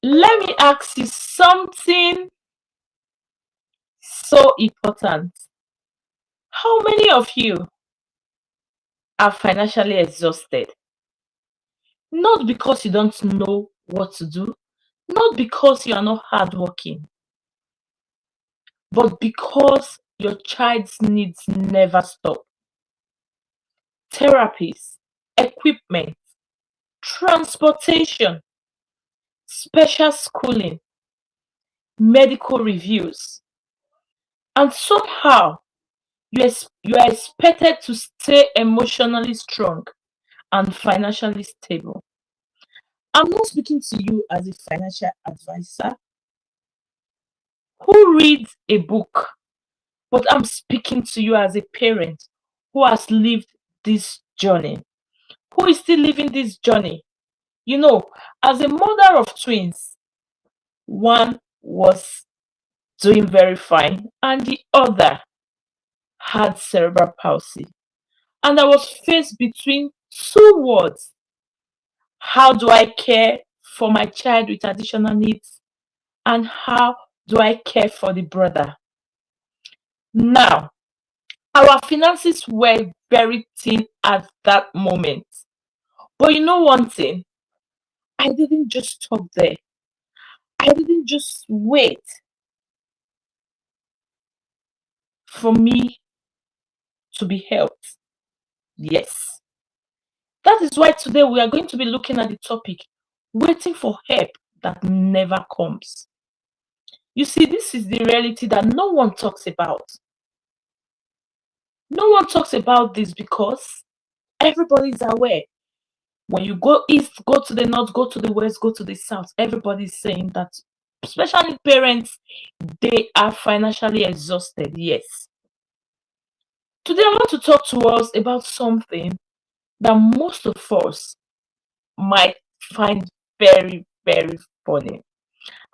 Let me ask you something so important. How many of you are financially exhausted? Not because you don't know what to do, not because you are not hardworking, but because your child's needs never stop. Therapies, equipment, transportation, special schooling, medical reviews, and somehow you are expected to stay emotionally strong and financially stable. I'm not speaking to you as a financial advisor who reads a book, but I'm speaking to you as a parent who has lived this journey, who is still living this journey. You know, as a mother of twins, one was doing very fine and the other had cerebral palsy. And I was faced between two words. How do I care for my child with additional needs? And how do I care for the brother? Now, our finances were very thin at that moment. But you know one thing? I didn't just stop there. I didn't just wait for me to be helped. Yes. That is why today we are going to be looking at the topic waiting for help that never comes. You see, this is the reality that no one talks about. No one talks about this because everybody is aware. When you go east, go to the north, go to the west, go to the south, everybody is saying that, especially parents, they are financially exhausted. Yes. Today, I want to talk to us about something that most of us might find very, very funny.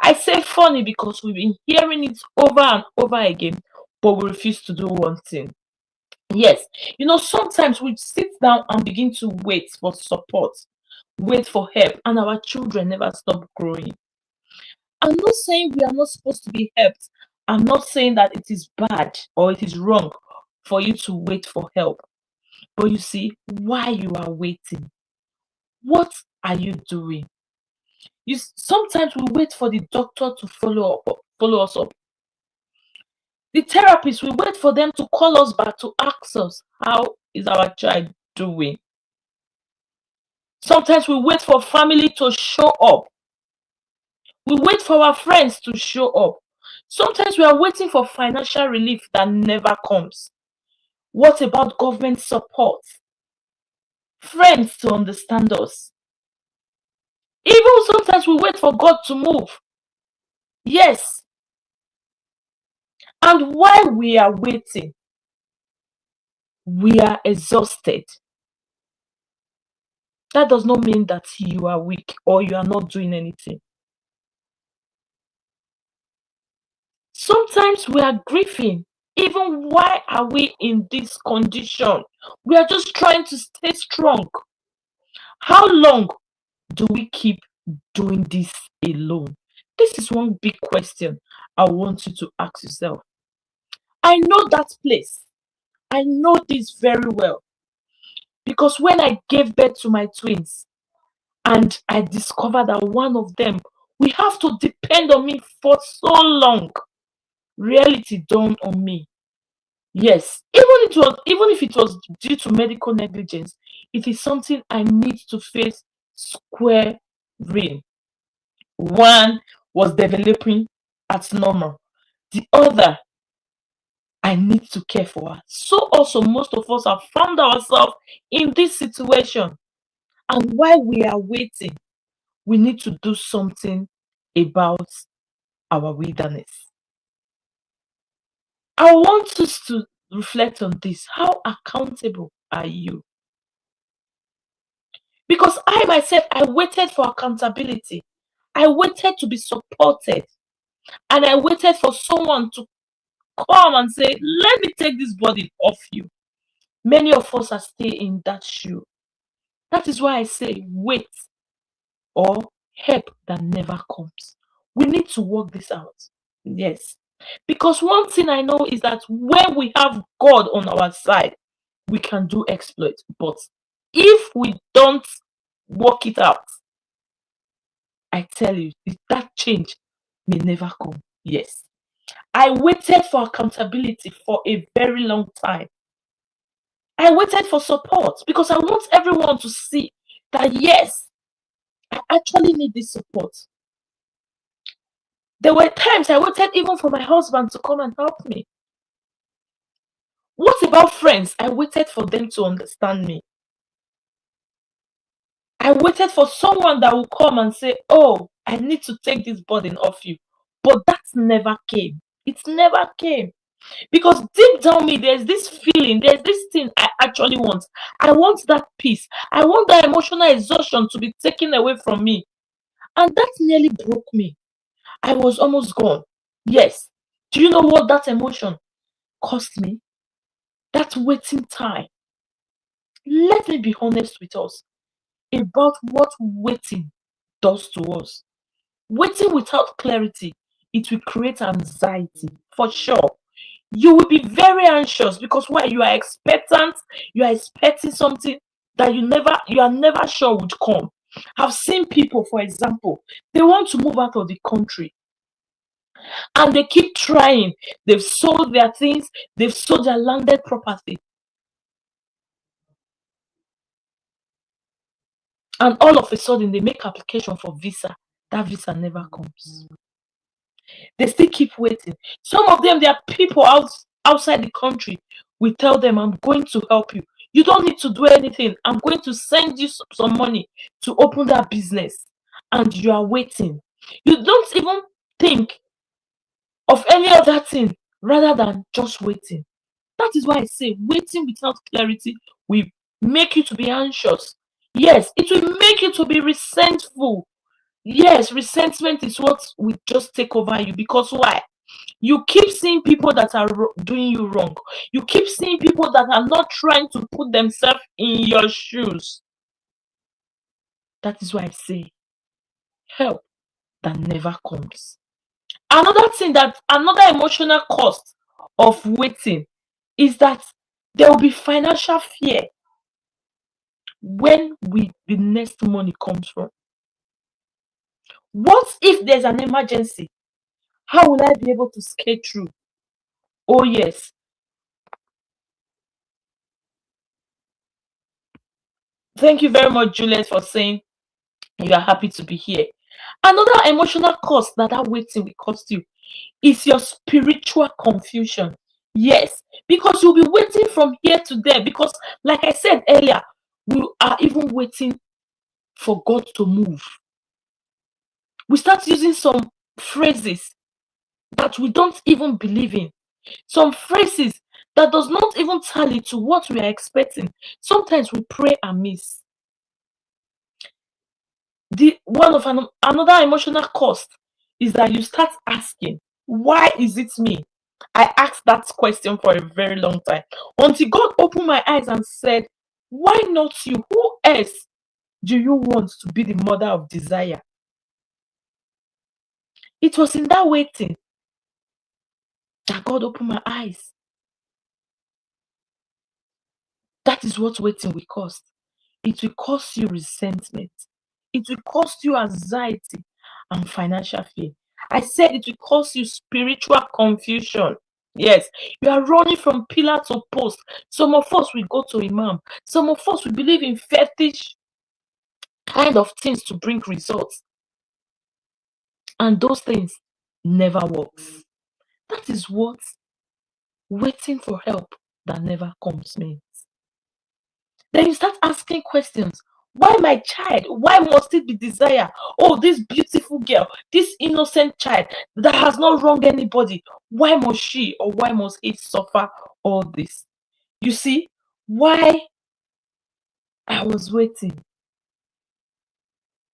I say funny because we've been hearing it over and over again, but we refuse to do one thing. Yes, you know, sometimes we sit down and begin to wait for support, wait for help, and our children never stop growing. I'm not saying we are not supposed to be helped. I'm not saying that it is bad or it is wrong for you to wait for help. But you see, why you are waiting? What are you doing? Sometimes we wait for the doctor to follow us up. The therapist, we wait for them to call us back to ask us, how is our child doing? Sometimes we wait for family to show up. We wait for our friends to show up. Sometimes we are waiting for financial relief that never comes. What about government support? Friends to understand us. Even sometimes we wait for God to move. Yes. And while we are waiting, we are exhausted. That does not mean that you are weak or you are not doing anything. Sometimes we are grieving. Even why are we in this condition? We are just trying to stay strong. How long do we keep doing this alone? This is one big question I want you to ask yourself. I know that place. I know this very well. Because when I gave birth to my twins and I discovered that one of them, we have to depend on me for so long, reality dawned on me. Yes, even if it was due to medical negligence, it is something I need to face square in. One was developing at normal. The other, I need to care for her. So also most of us have found ourselves in this situation. And while we are waiting, we need to do something about our wilderness. I want us to reflect on this. How accountable are you? Because I myself, I waited for accountability. I waited to be supported. And I waited for someone to come and say, let me take this burden off you. Many of us are still in that shoe. That is why I say wait or help that never comes. We need to work this out. Yes. Because one thing I know is that when we have God on our side, we can do exploits. But if we don't work it out, I tell you, that change may never come. Yes. I waited for accountability for a very long time. I waited for support because I want everyone to see that, yes, I actually need this support. There were times I waited even for my husband to come and help me. What about friends? I waited for them to understand me. I waited for someone that will come and say, oh, I need to take this burden off you. But that never came. It never came. Because deep down me, there's this feeling, there's this thing I actually want. I want that peace. I want that emotional exhaustion to be taken away from me. And that nearly broke me. I was almost gone. Yes. Do you know what that emotion cost me? That waiting time. Let me be honest with us about what waiting does to us. Waiting without clarity, it will create anxiety for sure. You will be very anxious because why? You are expectant, you are expecting something that you are never sure would come. I've seen people, for example, they want to move out of the country and they keep trying. They've sold their things, they've sold their landed property, and all of a sudden they make application for visa. That visa never comes. They still keep waiting. Some of them, there are people outside the country. We tell them, I'm going to help you. You don't need to do anything. I'm going to send you some money to open that business. And you are waiting. You don't even think of any other thing rather than just waiting. That is why I say waiting without clarity will make you to be anxious. Yes, it will make you to be resentful. Yes, resentment is what will just take over you. Because why? You keep seeing people that are doing you wrong. You keep seeing people that are not trying to put themselves in your shoes. That is why I say help that never comes. Another emotional cost of waiting is that there will be financial fear when the next money comes from. What if there's an emergency? How will I be able to skate through? Oh yes. Thank you very much, Juliet, for saying you are happy to be here. Another emotional cost that waiting will cost you is your spiritual confusion. Yes, because you'll be waiting from here to there. Because, like I said earlier, we are even waiting for God to move. We start using some phrases that we don't even believe in. Some phrases that does not even tally to what we are expecting. Sometimes we pray amiss. Another emotional cost is that you start asking, why is it me? I asked that question for a very long time until God opened my eyes and said, why not you? Who else do you want to be the mother of desire? It was in that waiting that God opened my eyes. That is what waiting will cost. It will cost you resentment. It will cost you anxiety and financial fear. I said it will cost you spiritual confusion. Yes, you are running from pillar to post. Some of us will go to imam. Some of us will believe in fetish kind of things to bring results. And those things never works. That is what waiting for help that never comes means. Then you start asking questions. Why my child? Why must it be desire? Oh, this beautiful girl, this innocent child that has not wronged anybody. Why must she or why must he suffer all this? You see, why I was waiting,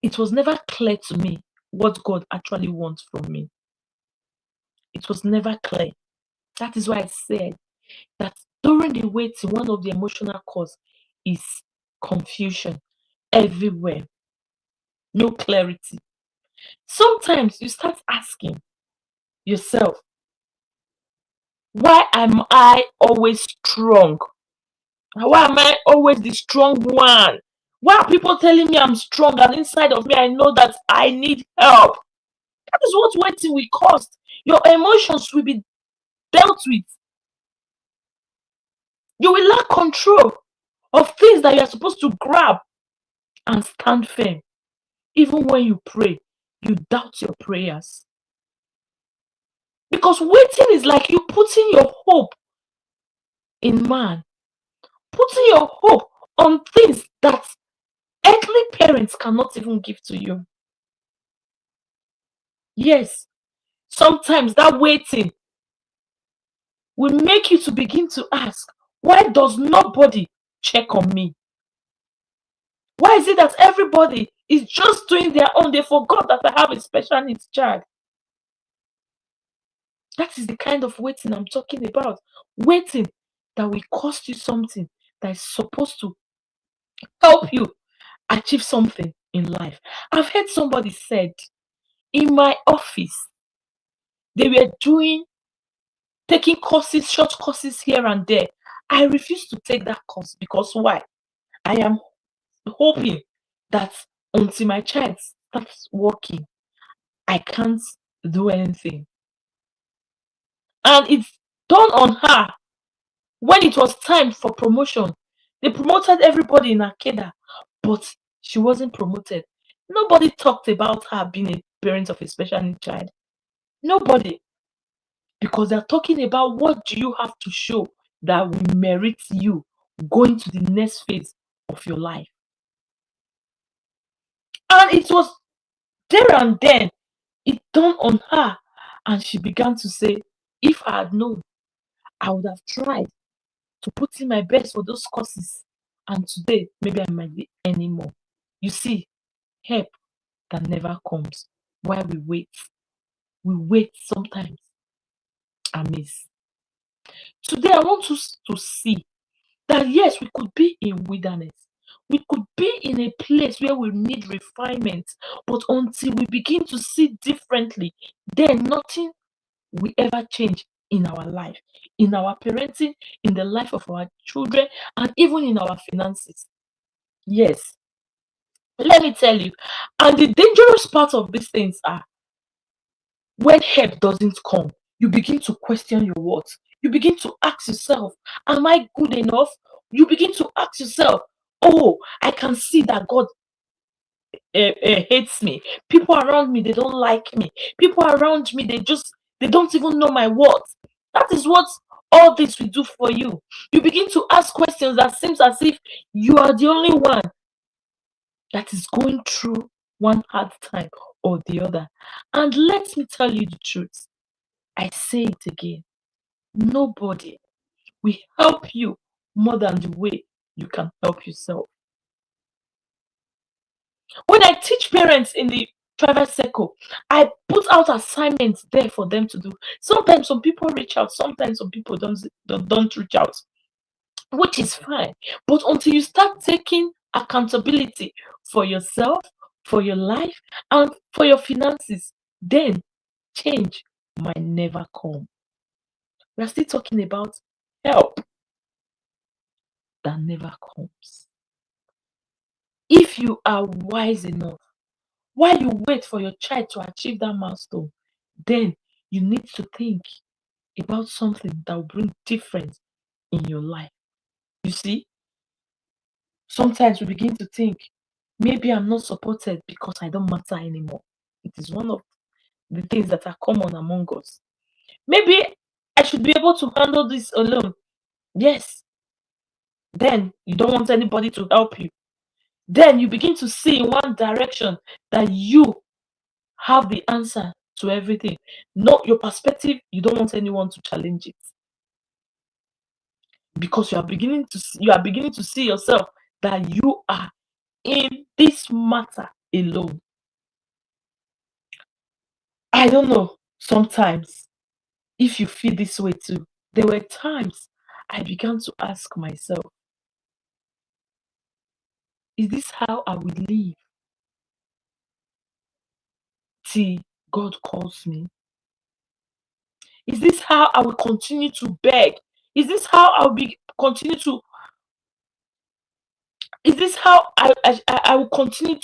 it was never clear to me what God actually wants from me. It was never clear. That is why I said that during the waiting, one of the emotional cause is confusion everywhere. No clarity. Sometimes you start asking yourself, why am I always strong? Why am I always the strong one? Why are people telling me I'm strong and inside of me I know that I need help? That is what waiting will cost. Your emotions will be dealt with. You will lack control of things that you are supposed to grab and stand firm. Even when you pray, you doubt your prayers. Because waiting is like you putting your hope in man, putting your hope on things that earthly parents cannot even give to you. Yes, sometimes that waiting will make you to begin to ask, why does nobody check on me? Why is it that everybody is just doing their own? They forgot that I have a special needs child. That is the kind of waiting I'm talking about. Waiting that will cost you something that is supposed to help you achieve something in life. I've heard somebody said, in my office, they were taking courses, short courses here and there. I refuse to take that course because why? I am hoping that until my child starts working, I can't do anything. And it's done on her. When it was time for promotion, they promoted everybody in Akeda, but she wasn't promoted. Nobody talked about her being a parent of a special needs child. Nobody. Because they're talking about what do you have to show that will merit you going to the next phase of your life. And it was there and then it dawned on her, and she began to say, if I had known, I would have tried to put in my best for those courses. And today, maybe I might be earning more. You see, help that never comes. Why we wait? We wait sometimes amiss. Today, I want us to see that yes, we could be in wilderness. We could be in a place where we need refinement, but until we begin to see differently, then nothing will ever change in our life, in our parenting, in the life of our children, and even in our finances. Yes, let me tell you. And the dangerous part of these things are when help doesn't come, you begin to question your worth. You begin to ask yourself, am I good enough? You begin to ask yourself, oh, I can see that God hates me. People around me, they don't like me. People around me, they don't even know my worth. That is what all this will do for you. You begin to ask questions that seems as if you are the only one that is going through one hard time or the other. And let me tell you the truth. I say it again. Nobody will help you more than the way you can help yourself. When I teach parents in the private circle, I put out assignments there for them to do. Sometimes some people reach out, sometimes some people don't reach out, which is fine. But until you start taking accountability for yourself, for your life, and for your finances, then change might never come. We're still talking about help that never comes. If you are wise enough, while you wait for your child to achieve that milestone, then you need to think about something that will bring difference in your life. You see, sometimes we begin to think, maybe I'm not supported because I don't matter anymore. It is one of the things that are common among us. Maybe I should be able to handle this alone. Yes. Then you don't want anybody to help you. Then you begin to see in one direction that you have the answer to everything. Not your perspective, you don't want anyone to challenge it. Because you are beginning to see yourself that you are in this matter alone. I don't know, sometimes if you feel this way too. There were times I began to ask myself, is this how I will live? till God calls me? Is this how I will continue to beg? Is this how I'll be continue to? Is this how I will continue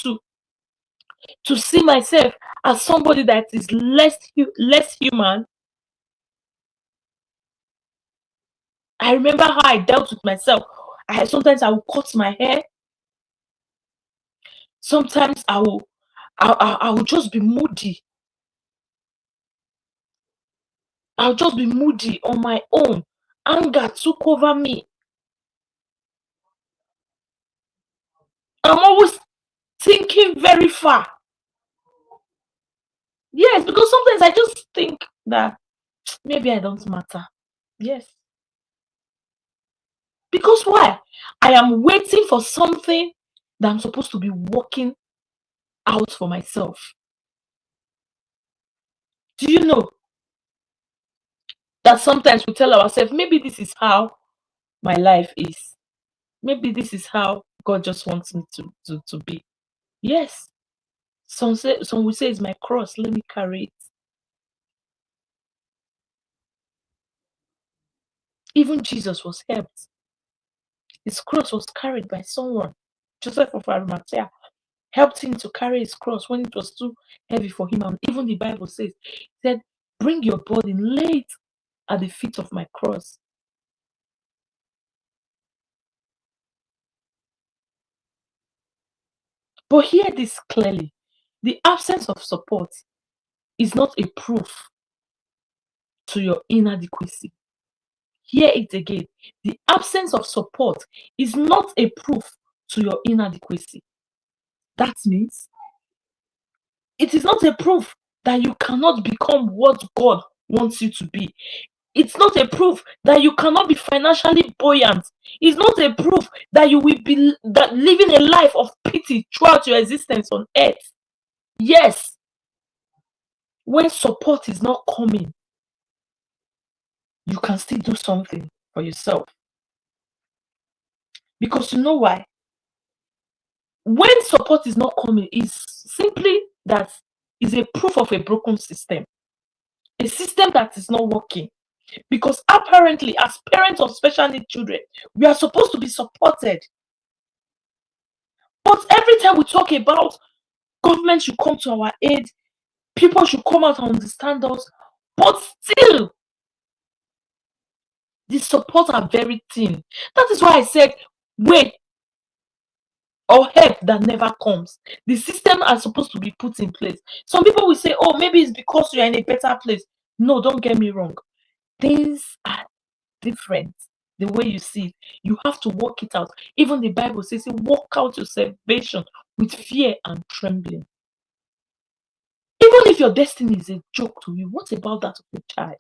to see myself as somebody that is less human? I remember how I dealt with myself. Sometimes I will cut my hair. Sometimes I will just be moody. I'll just be moody on my own. Anger took over me. I'm always thinking very far. Yes, because sometimes I just think that maybe I don't matter. Yes. Because why? I am waiting for something that I'm supposed to be working out for myself. Do you know that sometimes we tell ourselves, maybe this is how my life is. Maybe this is how God just wants me to be. Yes. Some will say it's my cross, let me carry it. Even Jesus was helped. His cross was carried by someone. Joseph of Arimathea helped him to carry his cross when it was too heavy for him. And even the Bible says, it said, bring your burden, lay it at the feet of my cross. But hear this clearly. The absence of support is not a proof to your inadequacy. Hear it again. The absence of support is not a proof to your inadequacy. That means it is not a proof that you cannot become what God wants you to be. It's not a proof that you cannot be financially buoyant. It's not a proof that you will be living a life of pity throughout your existence on earth. Yes, when support is not coming, you can still do something for yourself. Because you know why? When support is not coming, it's simply that is a proof of a broken system. A system that is not working. Because apparently, as parents of special needs children, we are supposed to be supported. But every time we talk about government should come to our aid, people should come out and understand us, but still, the support are very thin. That is why I said, wait, or help that never comes. The system are supposed to be put in place. Some people will say, oh, maybe it's because you're in a better place. No, don't get me wrong. Things are different. The way you see it, you have to work it out. Even the Bible says, work out your salvation with fear and trembling. Even if your destiny is a joke to you, what about that of your child?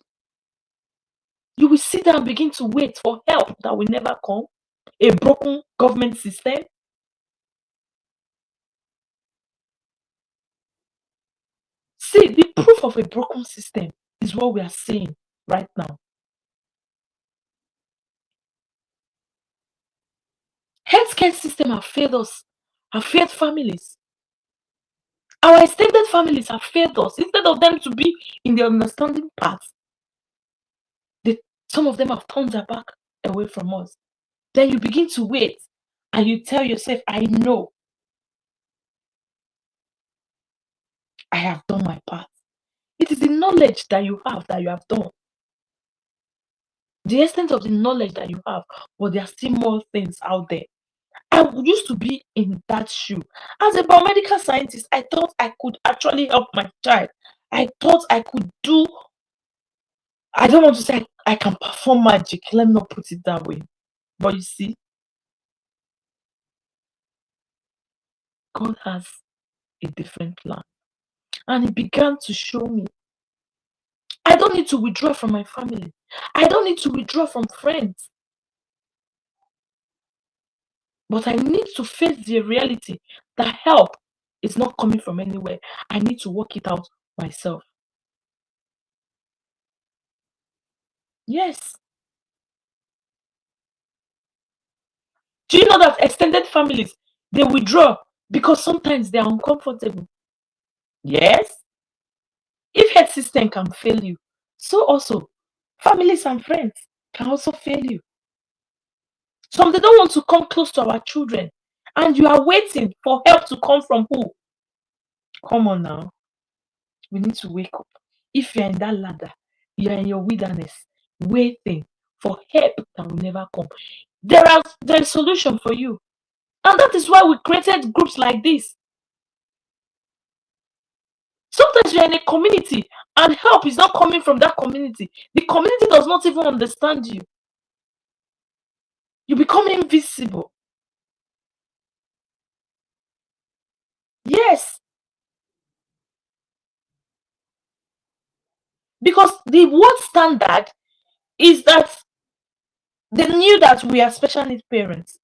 You will sit down and begin to wait for help that will never come. A broken government system. See, the proof of a broken system is what we are seeing right now. Healthcare system have failed us, have failed families. Our extended families have failed us. Instead of them to be in the understanding path, some of them have turned their back away from us. Then you begin to wait and you tell yourself, I know I have done my part. It is the knowledge that you have done. The extent of the knowledge that you have, but there are still more things out there. I used to be in that shoe. As a biomedical scientist, I thought I could actually help my child. I thought I could do, I don't want to say I can perform magic. Let me not put it that way. But you see, God has a different plan. And He began to show me I don't need to withdraw from my family. I don't need to withdraw from friends. But I need to face the reality that help is not coming from anywhere. I need to work it out myself. Yes. Do you know that extended families, they withdraw because sometimes they are uncomfortable? Yes. If health system can fail you, so also families and friends can also fail you. Some they don't want to come close to our children, and you are waiting for help to come from who? Come on now. We need to wake up. If you're in that ladder, you're in your wilderness, waiting for help that will never come. There's a solution for you. And that is why we created groups like this. Sometimes you're in a community and help is not coming from that community. The community does not even understand you. You become invisible. Yes, because the world standard is that they knew that we are special needs parents.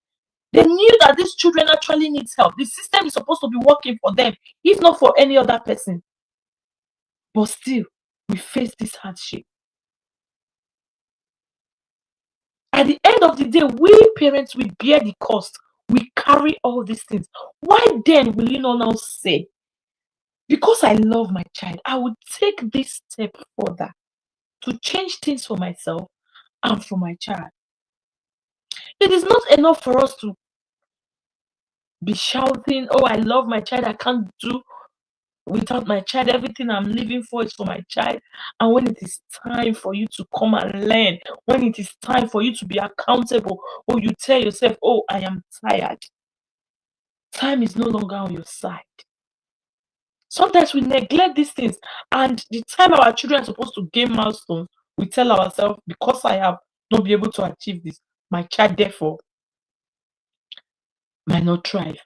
They knew that these children actually need help. The system is supposed to be working for them, if not for any other person. But still, we face this hardship. At the end of the day, we parents will bear the cost. We carry all these things. Why then will you not now say, because I love my child, I will take this step further to change things for myself and for my child? It is not enough for us to be shouting, oh, I love my child, I can't do without my child, everything I'm living for is for my child. And when it is time for you to come and learn, when it is time for you to be accountable, or you tell yourself, oh, I am tired, time is no longer on your side. Sometimes we neglect these things, and the time our children are supposed to gain milestones, we tell ourselves, because I have not been able to achieve this, my child therefore might not thrive.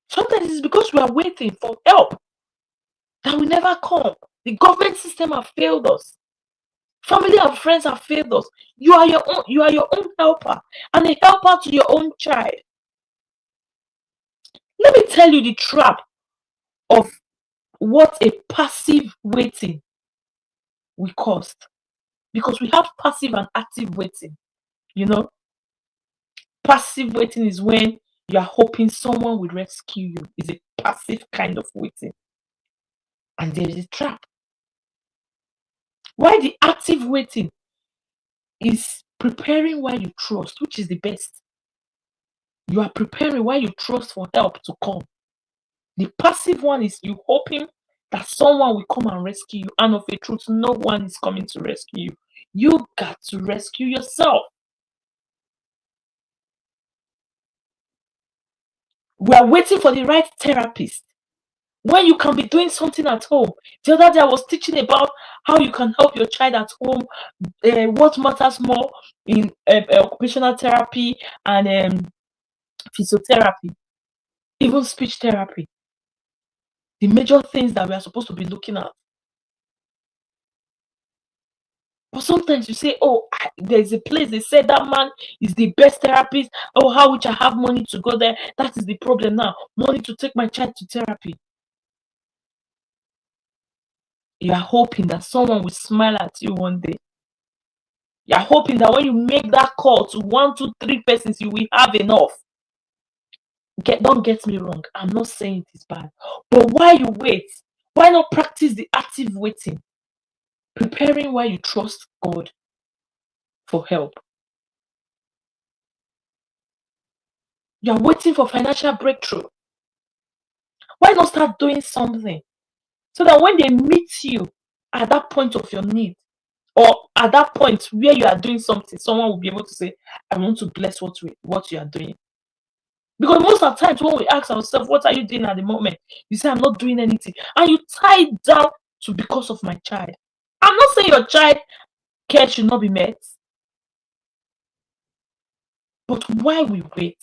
Sometimes it's because we are waiting for help that will never come. The government system have failed us. Family and friends have failed us. You are your own helper, and a helper to your own child. Let me tell you the trap of what a passive waiting will cost. Because we have passive and active waiting. You know, passive waiting is when you are hoping someone will rescue you. It's a passive kind of waiting. And there is a trap. Why the active waiting is preparing while you trust, which is the best. You are preparing while you trust for help to come. The passive one is you hoping that someone will come and rescue you, and of a truth, no one is coming to rescue you. You got to rescue yourself. We are waiting for the right therapist when you can be doing something at home. The other day I was teaching about how you can help your child at home, what matters more in occupational therapy and physiotherapy, even speech therapy. The major things that we are supposed to be looking at. But sometimes you say, oh, there's a place, they said that man is the best therapist. Oh, how would I have money to go there? That is the problem now. Money to take my child to therapy. You are hoping that someone will smile at you one day. You are hoping that when you make that call to 1, 2, 3 persons, you will have enough. Don't get me wrong. I'm not saying it is bad. But while you wait, why not practice the active waiting? Preparing while you trust God for help. You are waiting for financial breakthrough. Why not start doing something so that when they meet you at that point of your need, or at that point where you are doing something, someone will be able to say, I want to bless what you are doing. Because most of the times when we ask ourselves, what are you doing at the moment? You say, I'm not doing anything. And you tie it down to because of my child. I'm not saying your child care should not be met. But while we wait,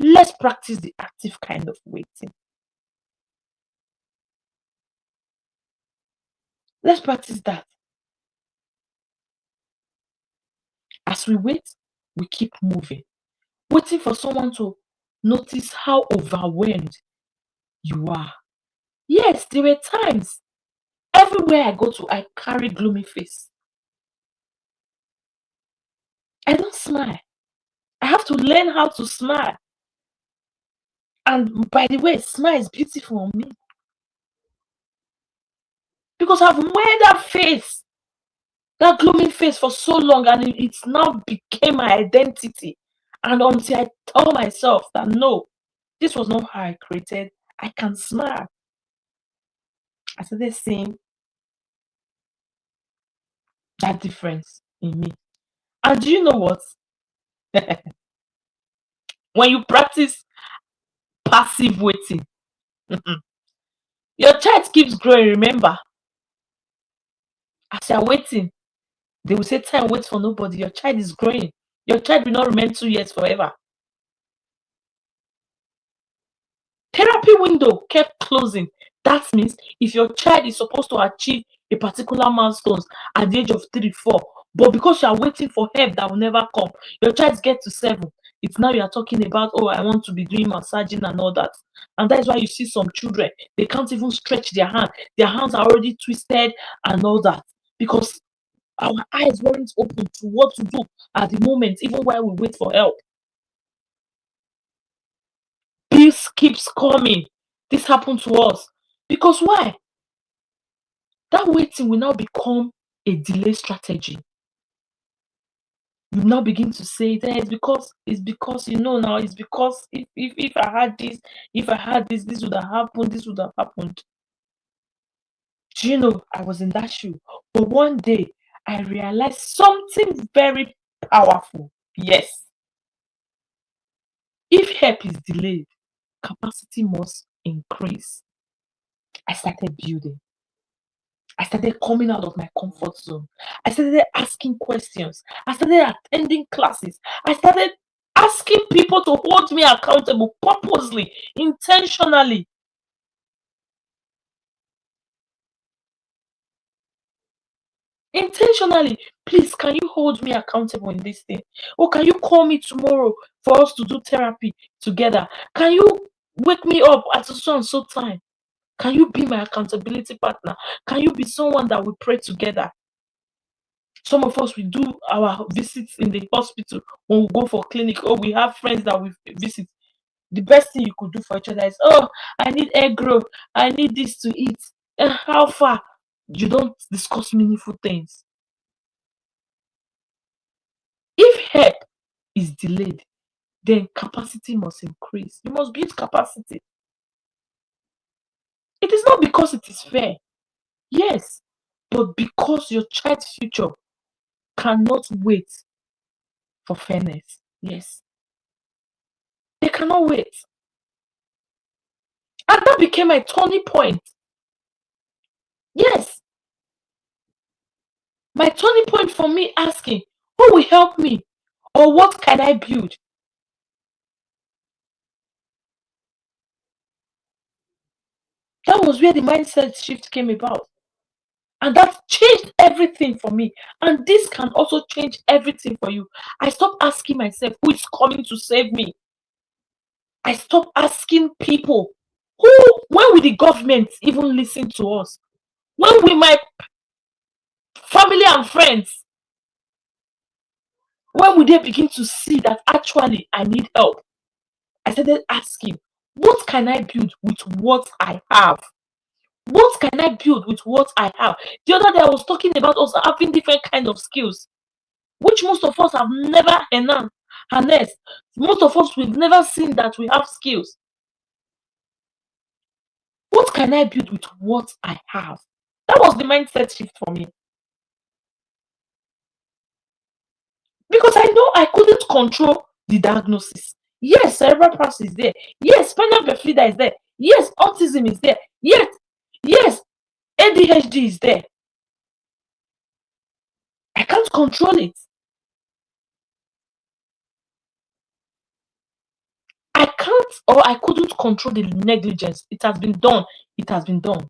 let's practice the active kind of waiting. Let's practice that. As we wait, we keep moving, waiting for someone to notice how overwhelmed you are. Yes, there were times everywhere I go to, I carry gloomy face. I don't smile. I have to learn how to smile. And by the way, smile is beautiful on me. because I've wear that face, that gloomy face for so long, and it's now became my identity. And until I tell myself that no, this was not how I created, I can smile. I started seeing that difference in me. And do you know what? When you practice passive waiting, your child keeps growing. Remember, as you're waiting, they will say, time waits for nobody. Your child is growing. Your child will not remain 2 years forever. Therapy window kept closing. That means if your child is supposed to achieve a particular milestone at the age of 3, 4, but because you are waiting for help that will never come, your child gets to 7. It's now you are talking about, oh, I want to be doing massaging and all that. And that's why you see some children, they can't even stretch their hand. Their hands are already twisted and all that. Because our eyes weren't open to what to do at the moment, even while we wait for help. This keeps coming. This happened to us. Because why? That waiting will now become a delay strategy. You now begin to say that it's because you know now, it's because if I had this, this would have happened, this would have happened. Do you know I was in that shoe? But one day I realized something very powerful. Yes. If help is delayed, capacity must increase. I started building. I started coming out of my comfort zone. I started asking questions. I started attending classes. I started asking people to hold me accountable purposely, intentionally. Intentionally, please, can you hold me accountable in this thing? Or can you call me tomorrow for us to do therapy together? Can you wake me up at so and so time? Can you be my accountability partner? Can you be someone that we pray together? Some of us, we do our visits in the hospital when we go for clinic, or we have friends that we visit. The best thing you could do for each other is, oh, I need egg roll, I need this to eat. And how far? You don't discuss meaningful things. If help is delayed, then capacity must increase. You must build capacity. It is not because it is fair, yes, but because your child's future cannot wait for fairness. Yes, they cannot wait. And that became my turning point. Yes, my turning point for me asking, who will help me? Or what can I build? That was where the mindset shift came about. And that changed everything for me. And this can also change everything for you. I stopped asking myself, who is coming to save me? I stopped asking people, when will the government even listen to us? When will my family and friends, when will they begin to see that actually I need help? I started asking, what can I build with what I have? What can I build with what I have? The other day I was talking about us having different kind of skills, which most of us have never harnessed. Most of us, we've never seen that we have skills. What can I build with what I have? That was the mindset shift for me. Because I know I couldn't control the diagnosis. Yes, cerebral palsy is there. Yes, spinal bifida is there. Yes, autism is there. Yes, ADHD is there. I can't control it. I can't, or I couldn't control the negligence. It has been done. It has been done.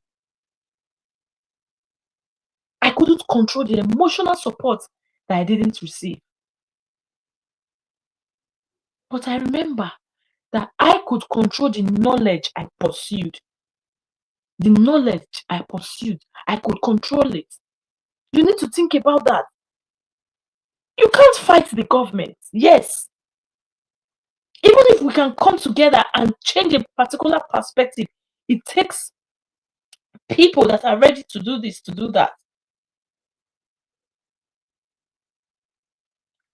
I couldn't control the emotional support that I didn't receive. But I remember that I could control the knowledge I pursued. The knowledge I pursued, I could control it. You need to think about that. You can't fight the government. Yes. Even if we can come together and change a particular perspective, it takes people that are ready to do this, to do that.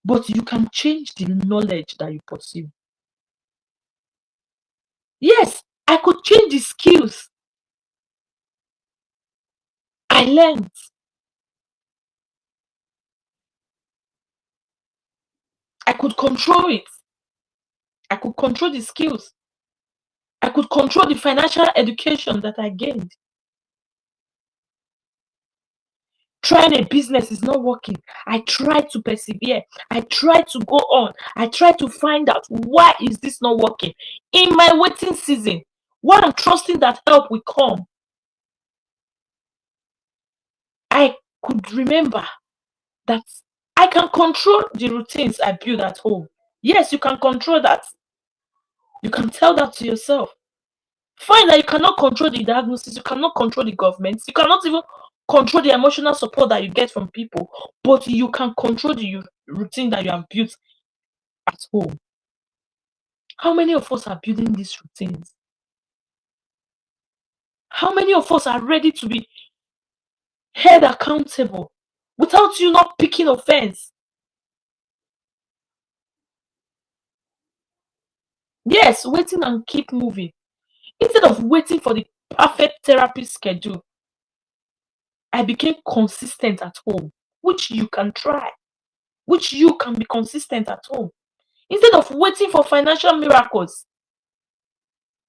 But you can change the knowledge that you pursue. Yes, I could change the skills I learned. I could control it. I could control the skills. I could control the financial education that I gained. Trying a business is not working. I try to persevere. I try to go on. I try to find out why is this not working. In my waiting season, while I'm trusting that help will come, I could remember that I can control the routines I build at home. Yes, you can control that. You can tell that to yourself. Find that you cannot control the diagnosis, you cannot control the government, you cannot even control the emotional support that you get from people, but you can control the routine that you have built at home. How many of us are building these routines? How many of us are ready to be held accountable without you not picking offense? Yes, waiting and keep moving. Instead of waiting for the perfect therapy schedule, I became consistent at home, which you can try, which you can be consistent at home. Instead of waiting for financial miracles,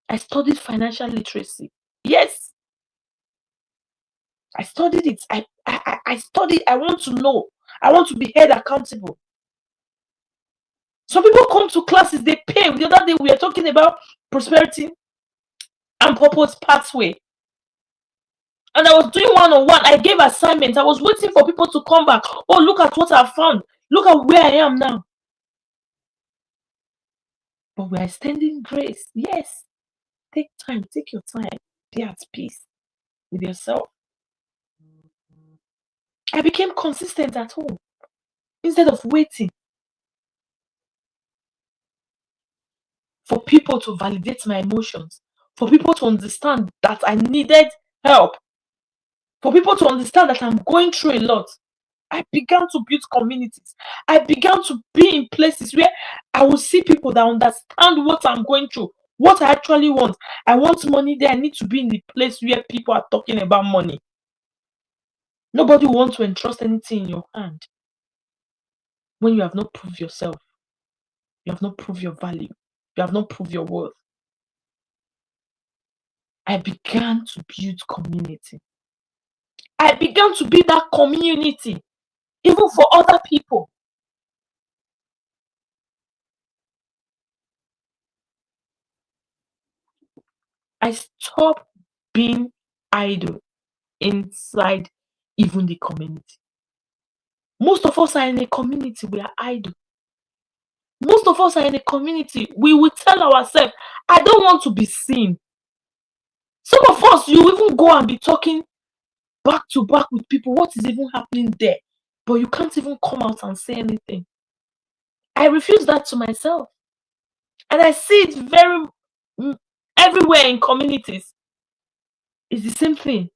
I studied financial literacy. Yes, I studied it. I studied. I want to know. I want to be held accountable. Some people come to classes, they pay. The other day we were talking about prosperity and purpose pathway. And I was doing one-on-one. I gave assignments. I was waiting for people to come back. Oh, look at what I found. Look at where I am now. But we are extending grace. Yes. Take time. Take your time. Be at peace with yourself. I became consistent at home instead of waiting for people to validate my emotions, for people to understand that I needed help, for people to understand that I'm going through a lot. I began to build communities. I began to be in places where I will see people that understand what I'm going through, what I actually want. I want money there. I need to be in the place where people are talking about money. Nobody wants to entrust anything in your hand when you have not proved yourself. You have not proved your value. You have not proved your worth. I began to build community. I began to be that community, even for other people. I stopped being idle inside even the community. Most of us are in a community, we are idle. Most of us are in a community, we will tell ourselves, I don't want to be seen. Some of us, you even go and be talking back to back with people. What is even happening there? But you can't even come out and say anything. I refuse that to myself. And I see it mm, everywhere in communities. It's the same thing.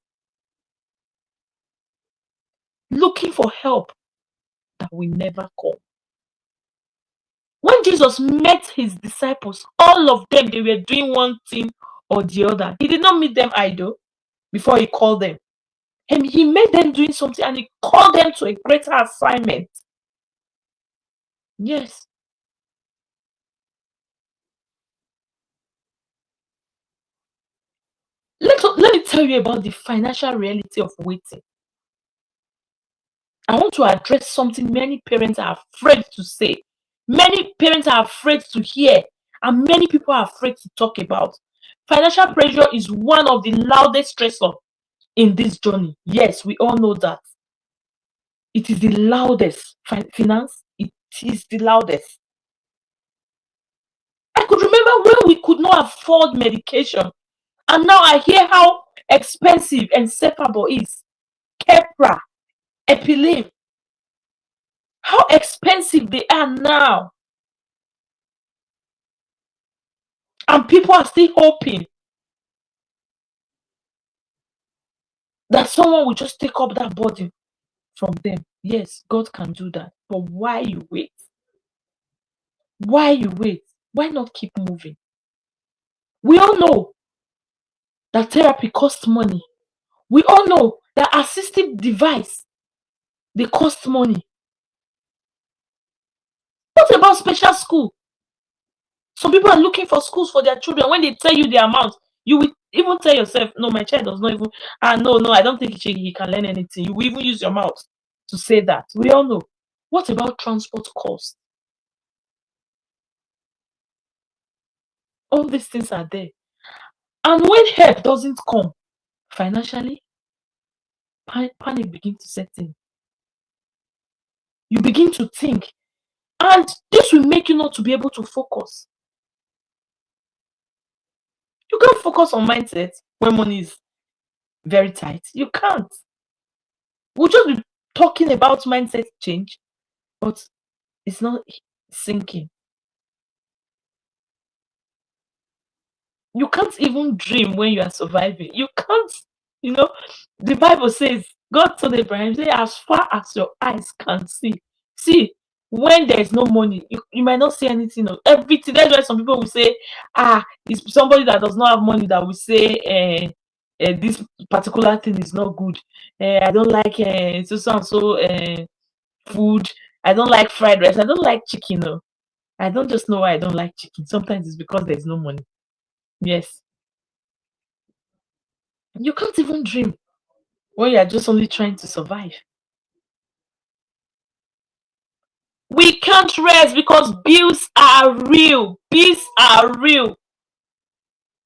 Looking for help that will never come. When Jesus met his disciples, all of them, they were doing one thing or the other. He did not meet them idle before he called them. And he made them doing something and he called them to a greater assignment. Yes. Let me tell you about the financial reality of waiting. I want to address something many parents are afraid to say. Many parents are afraid to hear, and many people are afraid to talk about. Financial pressure is one of the loudest stressors in this journey. Yes, we all know that. It is the loudest. Finance, it is the loudest. I could remember when we could not afford medication, and now I hear how expensive and Cepabo is. Kepra, Epilim, how expensive they are now. And people are still hoping. someone will just take up that burden from them. Yes, God can do that. But why you wait? Why you wait? Why not keep moving? We all know that therapy costs money. We all know that assistive device, they cost money. What about special school? Some people are looking for schools for their children. When they tell you the amount, you will even tell yourself, no, my child does not even, no, I don't think he can learn anything. You will even use your mouth to say that. We all know. What about transport costs? All these things are there. And when help doesn't come financially, panic begins to set in. You begin to think, and this will make you not to be able to focus. You can't focus on mindset when money is very tight. You can't. We'll just be talking about mindset change, but it's not sinking. You can't even dream when you are surviving. You can't, the Bible says, God told Abraham, say, as far as your eyes can see. See, when there is no money, you might not see anything of everything. That's why some people will say, it's somebody that does not have money that will say, this particular thing is not good. I don't like food. I don't like fried rice. I don't like chicken. No. I don't just know why I don't like chicken. Sometimes it's because there's no money. Yes. You can't even dream when you're just only trying to survive. We can't rest because bills are real. Bills are real.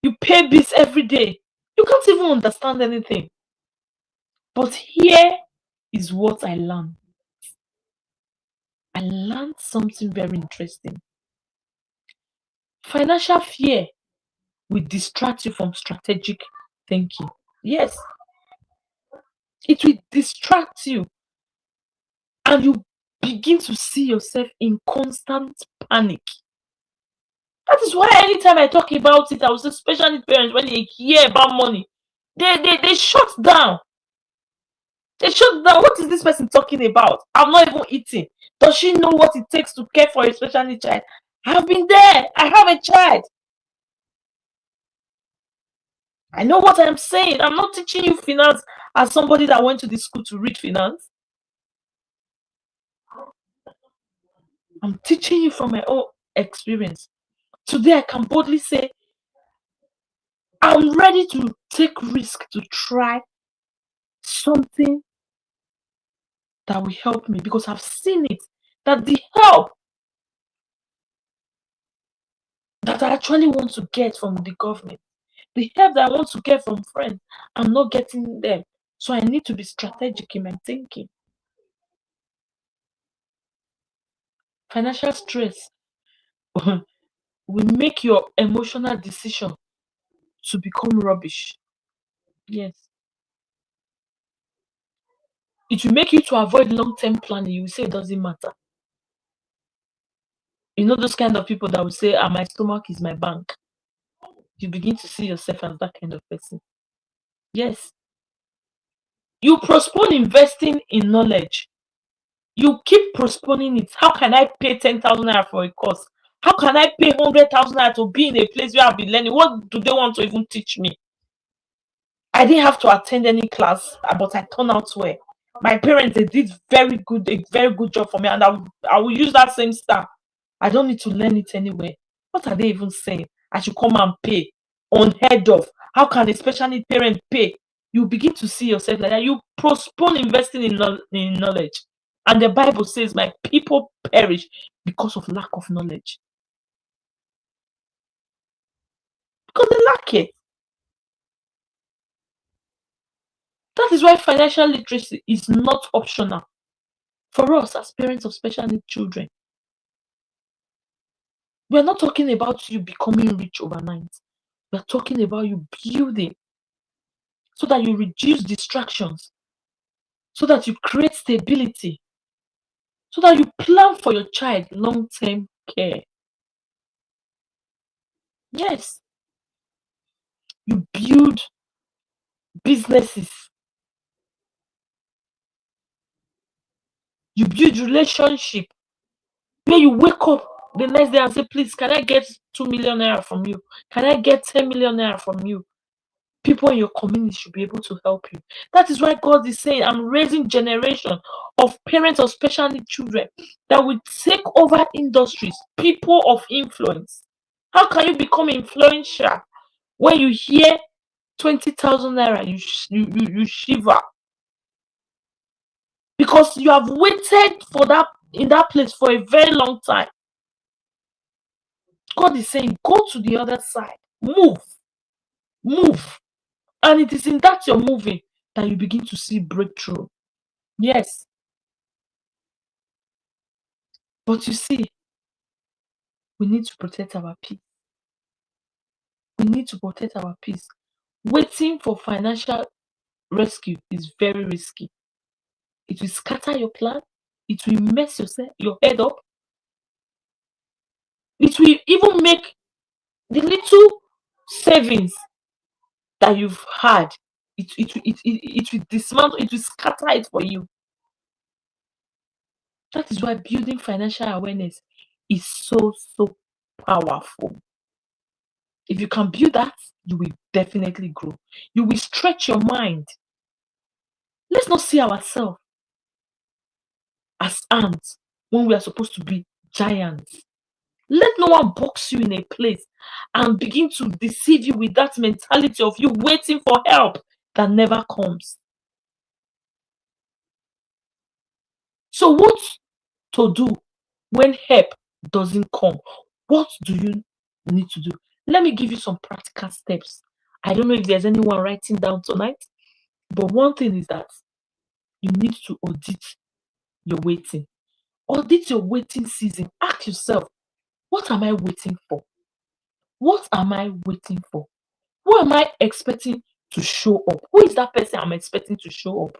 You pay bills every day. You can't even understand anything. But here is what I learned. I learned something very interesting. Financial fear will distract you from strategic thinking. Yes, it will distract you, and you begin to see yourself in constant panic. That is why anytime I talk about it, I was especially parents, when they hear about money, they shut down. They shut down. What is this person talking about? I'm not even eating. Does she know what it takes to care for a special needs child? I've been there. I have a child. I know what I'm saying. I'm not teaching you finance as somebody that went to the school to read finance. I'm teaching you from my own experience. Today, I can boldly say, I'm ready to take risk to try something that will help me, because I've seen it, that the help that I actually want to get from the government, the help that I want to get from friends, I'm not getting them. So I need to be strategic in my thinking. Financial stress will make your emotional decision to become rubbish. Yes. It will make you to avoid long-term planning. You will say it doesn't matter. You know those kind of people that will say, my stomach is my bank. You begin to see yourself as that kind of person. Yes. You postpone investing in knowledge. You keep postponing it. How can I pay 10,000 naira for a course? How can I pay 100,000 naira to be in a place where I'll be learning? What do they want to even teach me? I didn't have to attend any class, but I turned out well. My parents, they did a very good job for me, and I will use that same star. I don't need to learn it anywhere. What are they even saying? I should come and pay. Unheard of. How can a special need parent pay? You begin to see yourself like that. You postpone investing in knowledge. And the Bible says, my people perish because of lack of knowledge. Because they lack it. That is why financial literacy is not optional for us as parents of special needs children. We're not talking about you becoming rich overnight. We're talking about you building so that you reduce distractions, so that you create stability, so that you plan for your child long-term care. Yes, you build businesses You build relationship where you wake up the next day and say, please, can I get 2 million naira from you? Can I get 10 million naira from you? People in your community should be able to help you. That is why God is saying, I'm raising generation of parents of special needs children that will take over industries, people of influence. How can you become influential when you hear 20,000 naira? You shiver because you have waited for that in that place for a very long time. God is saying, go to the other side, move, and it is in that you're moving that you begin to see breakthrough. Yes, but you see, we need to protect our peace. We need to protect our peace. Waiting for financial rescue is very risky. It will scatter your plan. It will mess your head up. It will even make the little savings that you've had, it will dismantle, it will scatter it for you. That is why building financial awareness is so powerful. If you can build that, you will definitely grow. You will stretch your mind. Let's not see ourselves as ants when we are supposed to be giants. Let no one box you in a place and begin to deceive you with that mentality of you waiting for help that never comes. So what to do when help doesn't come? What do you need to do? Let me give you some practical steps. I don't know if there's anyone writing down tonight, but one thing is that you need to audit your waiting. Audit your waiting season. Ask yourself, what am I waiting for? What am I waiting for? Who am I expecting to show up? Who is that person I'm expecting to show up?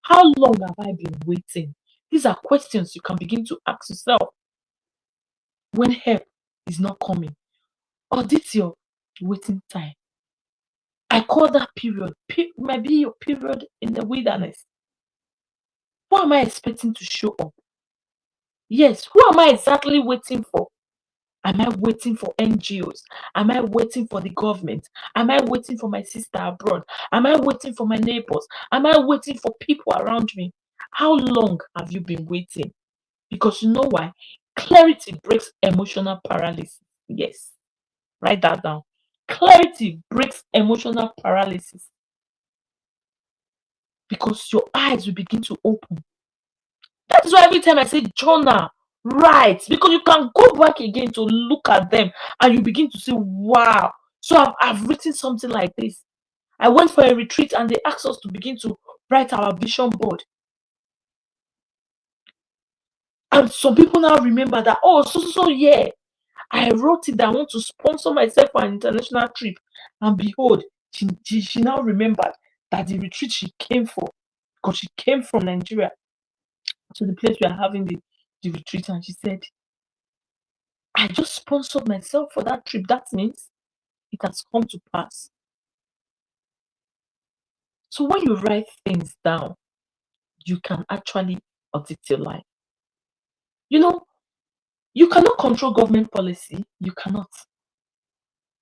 How long have I been waiting? These are questions you can begin to ask yourself when help is not coming. Audit your waiting time. I call that period, maybe your period in the wilderness. Who am I expecting to show up? Yes, who am I exactly waiting for? Am I waiting for NGOs? Am I waiting for the government? Am I waiting for my sister abroad? Am I waiting for my neighbors? Am I waiting for people around me? How long have you been waiting? Because you know why? Clarity breaks emotional paralysis. Yes, write that down. Clarity breaks emotional paralysis because your eyes will begin to open. That is why every time I say journal, write, because you can go back again to look at them and you begin to say, wow. So I've written something like this. I went for a retreat and they asked us to begin to write our vision board. And some people now remember that, oh, so yeah, I wrote it that I want to sponsor myself for an international trip. And behold, she now remembered that the retreat she came for, because she came from Nigeria to the place we are having the retreat, and she said, I just sponsored myself for that trip. That means it has come to pass. So when you write things down, you can actually audit your life. You know, you cannot control government policy. You cannot.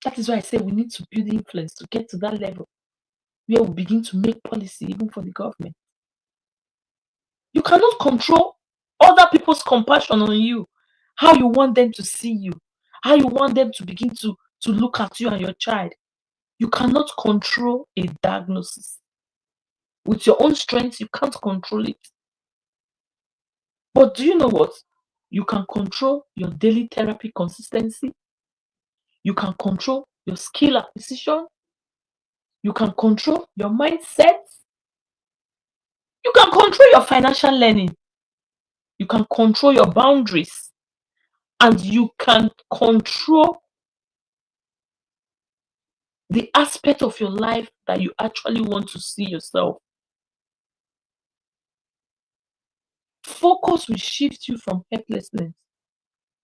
That is why I say we need to build influence to get to that level where we begin to make policy even for the government. You cannot control other people's compassion on you, how you want them to see you, how you want them to begin to look at you and your child. You cannot control a diagnosis. With your own strength, you can't control it. But do you know what? You can control your daily therapy consistency. You can control your skill acquisition. You can control your mindset. You can control your financial learning. You can control your boundaries. And you can control the aspect of your life that you actually want to see yourself. Focus will shift you from helplessness.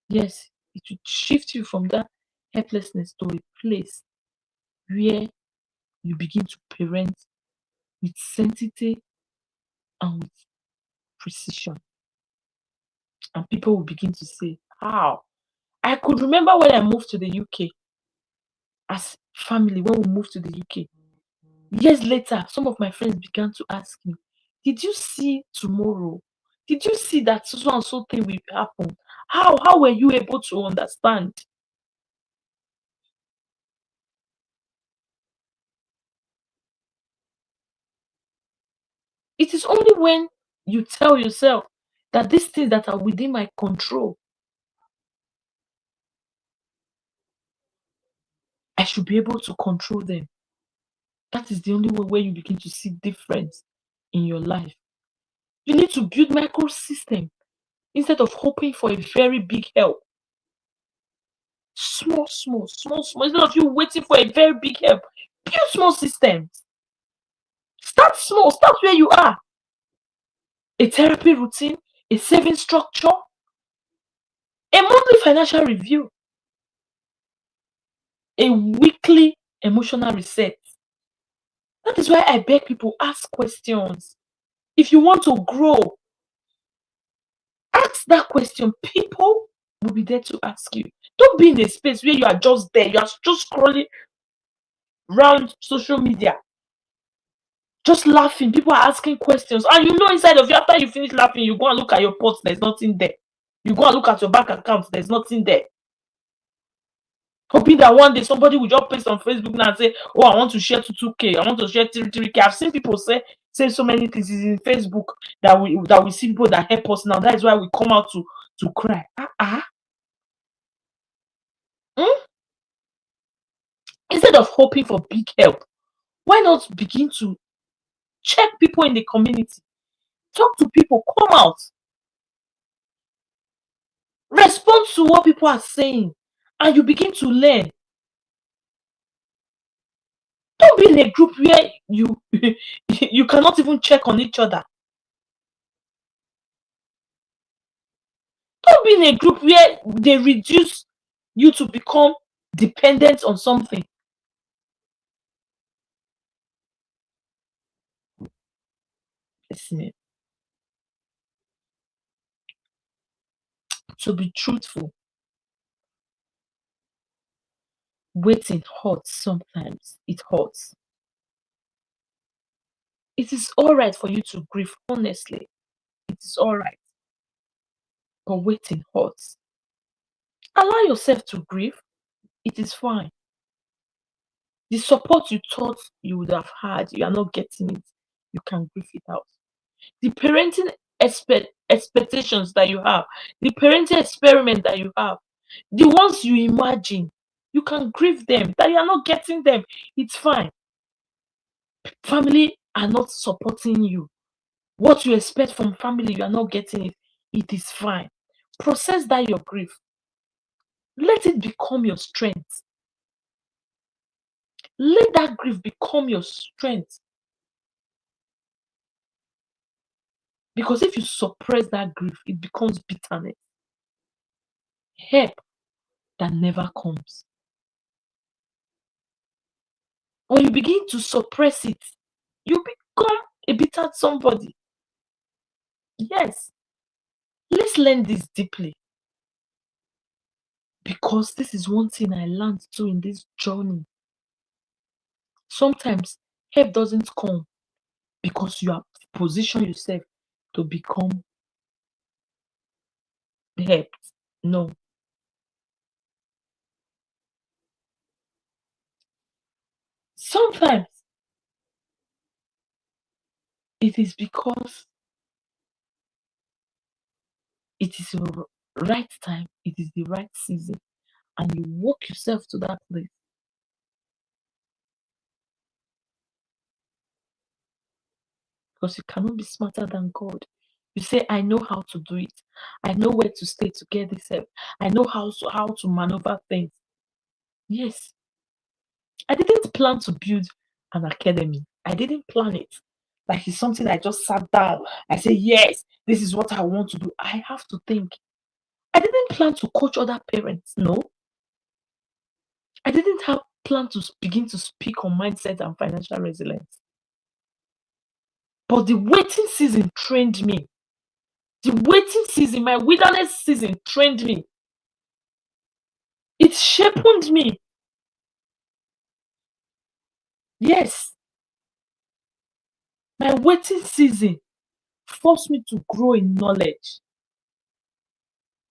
Yes, it will shift you from that helplessness to a place where you begin to parent with sanctity and with precision. And people will begin to say, how? I could remember when I moved to the UK as family, when we moved to the UK. Years later, some of my friends began to ask me, did you see tomorrow? Did you see that so and so thing will happen? How were you able to understand? It is only when you tell yourself that these things that are within my control, I should be able to control them. That is the only way where you begin to see difference in your life. You need to build micro system instead of hoping for a very big help. Small, small, small, small. Instead of you waiting for a very big help, build small systems. Start small. Start where you are. A therapy routine, a saving structure, a monthly financial review, a weekly emotional reset. That is why I beg people, ask questions. If you want to grow, ask that question. People will be there to ask you. Don't be in a space where you are just there. You are just scrolling around social media, just laughing. People are asking questions. And you know inside of you, after you finish laughing, you go and look at your post, there's nothing there. You go and look at your bank account, there's nothing there. Hoping that one day somebody will just post on Facebook now and say, oh, I want to share 2K, I want to share 3K. I've seen people say so many things. It's in Facebook that we see people that help us now. That is why we come out to cry. Hmm? Instead of hoping for big help, why not begin to check people in the community, talk to people, come out, respond to what people are saying, and you begin to learn. Don't be in a group where you you cannot even check on each other. Don't be in a group where they reduce you to become dependent on something. Listen, to be truthful, waiting hurts sometimes. It hurts. It is all right for you to grieve, honestly. It is all right. But waiting hurts. Allow yourself to grieve. It is fine. The support you thought you would have had, you are not getting it. You can grieve it out. The parenting expectations that you have, the parenting experiment that you have, the ones you imagine, you can grieve them that you are not getting them. It's fine. Family are not supporting you. What you expect from family, you are not getting it. It is fine. Process that your grief. Let it become your strength. Let that grief become your strength. Because if you suppress that grief, it becomes bitterness. Help that never comes. When you begin to suppress it, you become a bitter somebody. Yes, let's learn this deeply. Because this is one thing I learned too in this journey. Sometimes help doesn't come because you have positioned yourself to become helped. No. Sometimes it is because it is the right time, it is the right season, and you walk yourself to that place. Because you cannot be smarter than God. You say, I know how to do it. I know where to stay to get this help. I know how to maneuver things. Yes. I didn't plan to build an academy. I didn't plan it. Like it's something I just sat down. I say, yes, this is what I want to do. I have to think. I didn't plan to coach other parents. No. I didn't have plan to begin to speak on mindset and financial resilience. But the waiting season trained me. The waiting season, my wilderness season, trained me. It shaped me. Yes, my waiting season forced me to grow in knowledge,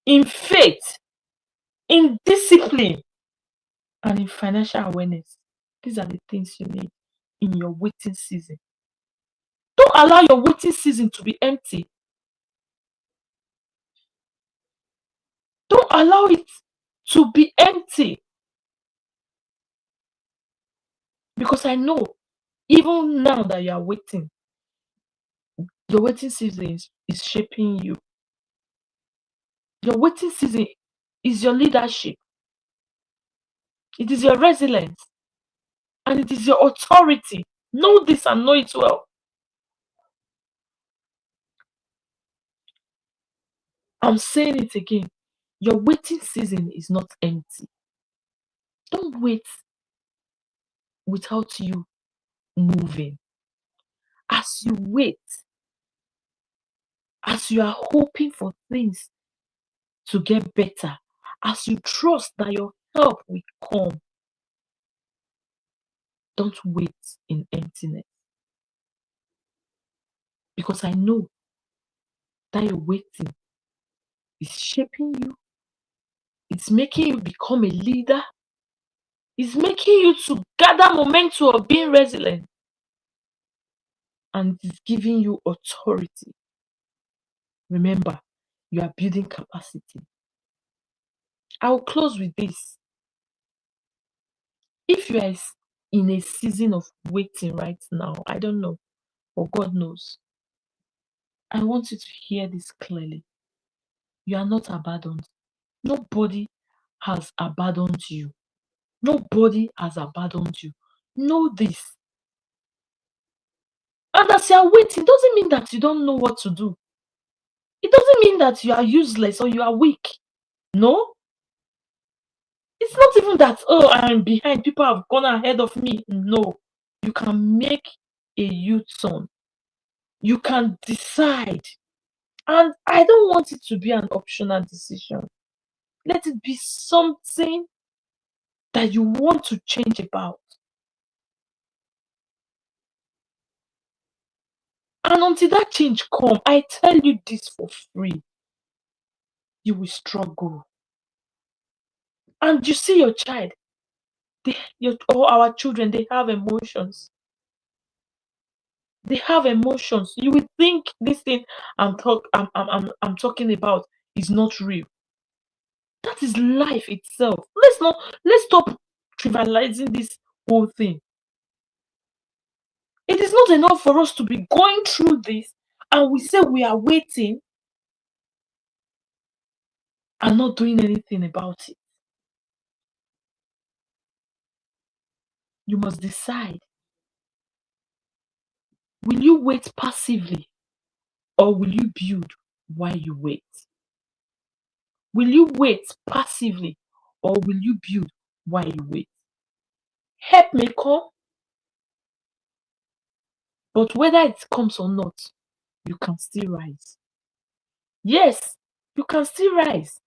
in faith, in discipline, and in financial awareness. These are the things you need in your waiting season. Don't allow your waiting season to be empty. Don't allow it to be empty. Because I know, even now that you are waiting, your waiting season is shaping you. Your waiting season is your leadership. It is your resilience. And it is your authority. Know this and know it well. I'm saying it again. Your waiting season is not empty. Don't wait without you moving. As you wait, as you are hoping for things to get better, as you trust that your help will come, don't wait in emptiness. Because I know that your waiting is shaping you, it's making you become a leader, it's making you to gather momentum of being resilient, and it's giving you authority. Remember, you are building capacity. I'll close with this. If you are in a season of waiting right now, I don't know, but God knows. I want you to hear this clearly. You are not abandoned. Nobody has abandoned you. Nobody has abandoned you. Know this. And as you are waiting, doesn't mean that you don't know what to do. It doesn't mean that you are useless or you are weak. No. It's not even that, oh, I'm behind, people have gone ahead of me. No. You can make a U-turn. You can decide. And I don't want it to be an optional decision. Let it be something that you want to change about. And until that change come, I tell you this for free, you will struggle. And you see your child, or our children, they have emotions. They have emotions. You would think this thing I'm talking about is not real. That is life itself. Let's stop trivializing this whole thing. It is not enough for us to be going through this and we say we are waiting and not doing anything about it. You must decide. Will you wait passively or will you build while you wait? Will you wait passively or will you build while you wait? Help may come, but whether it comes or not, you can still rise. Yes, you can still rise.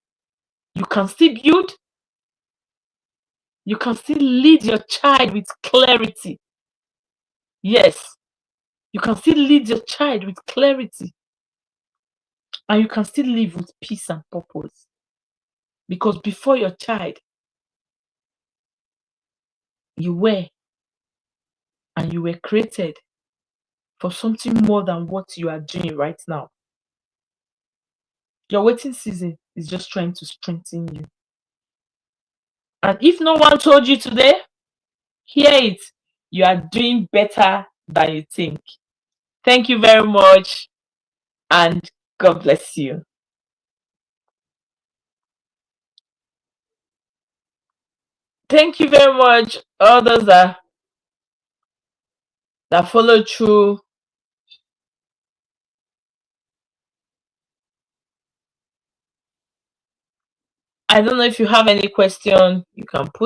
You can still build. You can still lead your child with clarity. Yes, you can still lead your child with clarity. And you can still live with peace and purpose. Because before your child, you were, and you were created for something more than what you are doing right now. Your waiting season is just trying to strengthen you. And if no one told you today, hear it. You are doing better than you think. Thank you very much, and God bless you. Thank you very much, all those that follow through. I don't know if you have any question, you can put